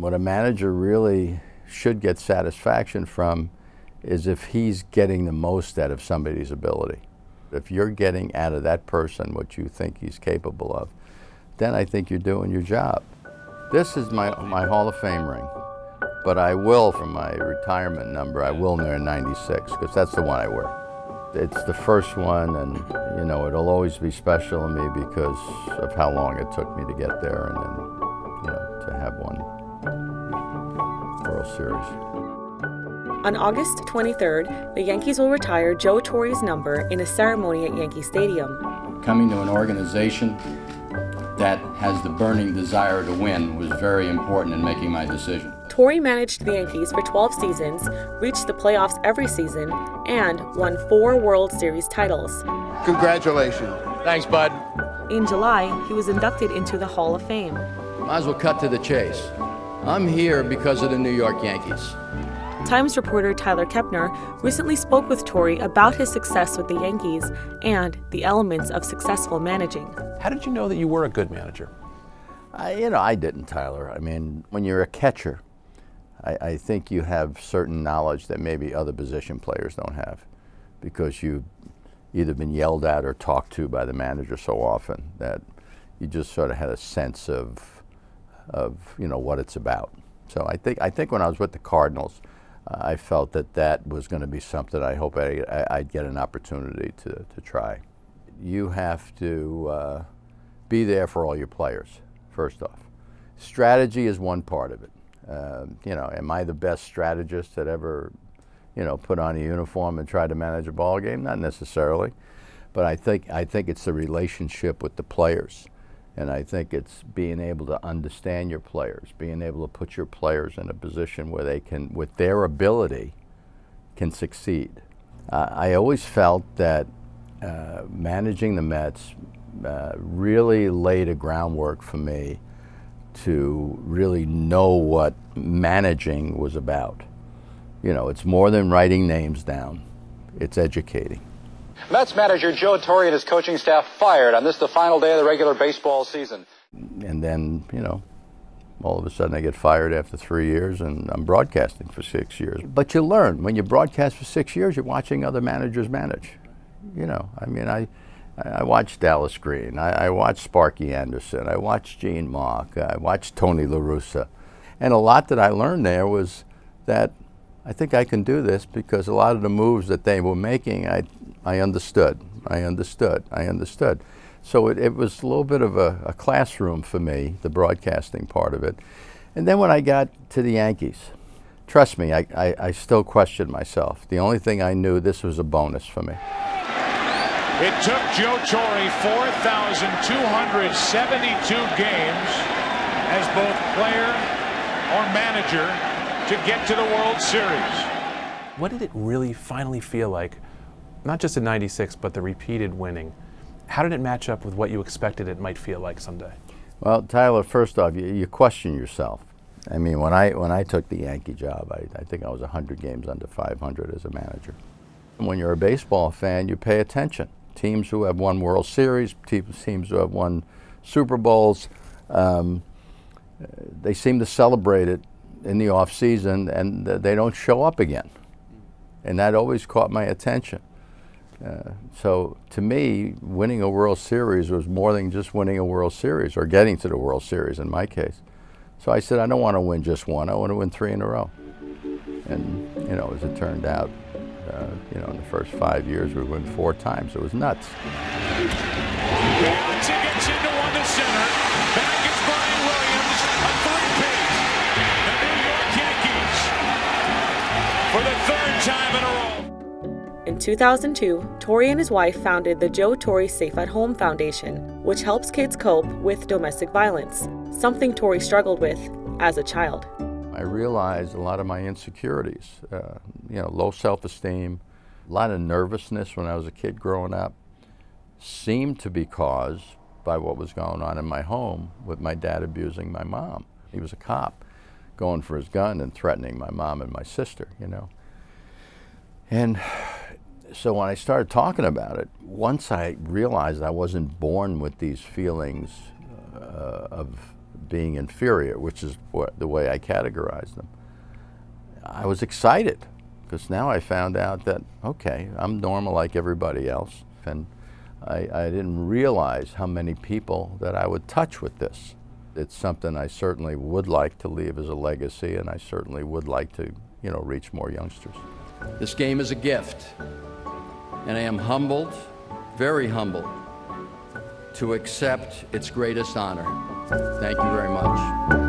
what a manager really should get satisfaction from is if he's getting the most out of somebody's ability. If you're getting out of that person what you think he's capable of, then I think you're doing your job. This is my Hall of Fame ring, but I will, for my retirement number, I will wear 96, because that's the one I wear. It's the first one, and you know, it'll always be special to me because of how long it took me to get there, and then, you know, to have one World Series. On August 23rd, the Yankees will retire Joe Torre's number in a ceremony at Yankee Stadium. Coming to an organization that has the burning desire to win was very important in making my decision. Torre managed the Yankees for 12 seasons, reached the playoffs every season, and won 4 World Series titles. Congratulations. Thanks, bud. In July, he was inducted into the Hall of Fame. Might as well cut to the chase. I'm here because of the New York Yankees. Times reporter Tyler Kepner recently spoke with Torre about his success with the Yankees and the elements of successful managing. How did you know that you were a good manager? I didn't, Tyler. I mean, when you're a catcher, I think you have certain knowledge that maybe other position players don't have, because you've either been yelled at or talked to by the manager so often that you just sort of had a sense of you know, what it's about. So I think when I was with the Cardinals, I felt that was going to be something I hope I'd get an opportunity to try. You have to be there for all your players, first off. Strategy is one part of it. You know, am I the best strategist that ever, you know, put on a uniform and tried to manage a ball game? Not necessarily, but I think it's the relationship with the players, and I think it's being able to understand your players, being able to put your players in a position where they can, with their ability, can succeed. I always felt that managing the Mets really laid a groundwork for me to really know what managing was about. You know, it's more than writing names down, it's educating. Mets manager Joe Torre and his coaching staff fired on this, the final day of the regular baseball season. And then, you know, all of a sudden I get fired after 3 years, and I'm broadcasting for 6 years. But you learn, when you broadcast for 6 years, you're watching other managers manage. You know, I mean, I watched Dallas Green, I watched Sparky Anderson, I watched Gene Mauch, I watched Tony La Russa. And a lot that I learned there was that I think I can do this because a lot of the moves that they were making, I understood. So it was a little bit of a classroom for me, the broadcasting part of it. And then when I got to the Yankees, trust me, I still questioned myself. The only thing I knew, this was a bonus for me. It took Joe Torre 4,272 games as both player or manager to get to the World Series. What did it really finally feel like, not just in '96, but the repeated winning? How did it match up with what you expected it might feel like someday? Well, Tyler, first off, you question yourself. I mean, when I took the Yankee job, I think I was 100 games under 500 as a manager. When you're a baseball fan, you pay attention. Teams who have won World Series, teams who have won Super Bowls, they seem to celebrate it in the off season, and they don't show up again. And that always caught my attention. So to me, winning a World Series was more than just winning a World Series, or getting to the World Series in my case. So I said, I don't want to win just one, I want to win 3 in a row. And, you know, as it turned out, you know, in the first 5 years, we won 4 times. It was nuts. Beyonce gets into one to center. Back is Brian Williams, a three-piece. The New York Yankees for the 3rd time in a row. In 2002, Torre and his wife founded the Joe Torre Safe at Home Foundation, which helps kids cope with domestic violence, something Torre struggled with as a child. I realized a lot of my insecurities, you know, low self-esteem, a lot of nervousness when I was a kid growing up, seemed to be caused by what was going on in my home with my dad abusing my mom. He was a cop, going for his gun and threatening my mom and my sister, you know. And so when I started talking about it, once I realized I wasn't born with these feelings of being inferior, which is the way I categorize them. I was excited because now I found out that, okay, I'm normal like everybody else. And I didn't realize how many people that I would touch with this. It's something I certainly would like to leave as a legacy, and I certainly would like to, reach more youngsters. This game is a gift, and I am humbled, very humbled, to accept its greatest honor. Thank you very much.